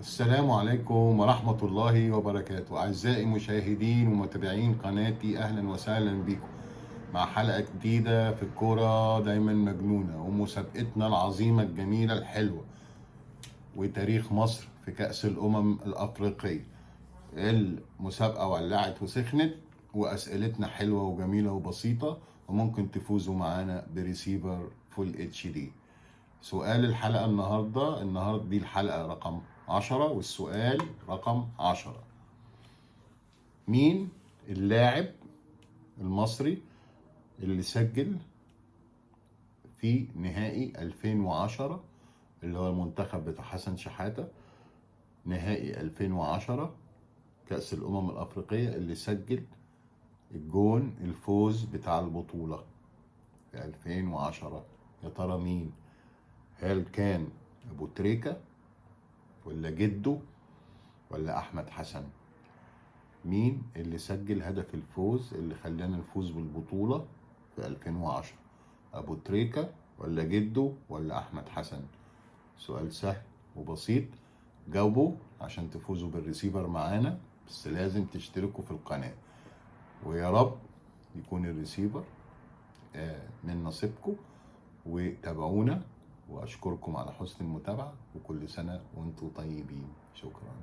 السلام عليكم ورحمة الله وبركاته. أعزائي مشاهدين ومتابعين قناتي، أهلا وسهلا بكم مع حلقة جديدة في الكورة دايما مجنونة، ومسابقتنا العظيمة الجميلة الحلوة وتاريخ مصر في كأس الأمم الأفريقية. المسابقة ولعت وسخنت، وأسئلتنا حلوة وجميلة وبسيطة، وممكن تفوزوا معانا بريسيفر فول اتش دي. سؤال الحلقة النهاردة دي الحلقة رقم 10، والسؤال رقم 10: مين اللاعب المصري اللي سجل في نهائي 2010 اللي هو المنتخب بتاع حسن شحاتة، نهائي 2010 كأس الأمم الأفريقية، اللي سجل الجون الفوز بتاع البطولة في 2010؟ يا ترى مين؟ هل كان أبو تريكة ولا جده ولا أحمد حسن؟ مين اللي سجل هدف الفوز اللي خلانا نفوز بالبطولة في 2010؟ أبو تريكة ولا جده ولا أحمد حسن؟ سؤال سهل وبسيط، جاوبوا عشان تفوزوا بالريسيفر معانا، بس لازم تشتركوا في القناة، ويا رب يكون الريسيفر من نصيبكم. وتابعونا، وأشكركم على حسن المتابعة، وكل سنة وانتم طيبين. شكرا.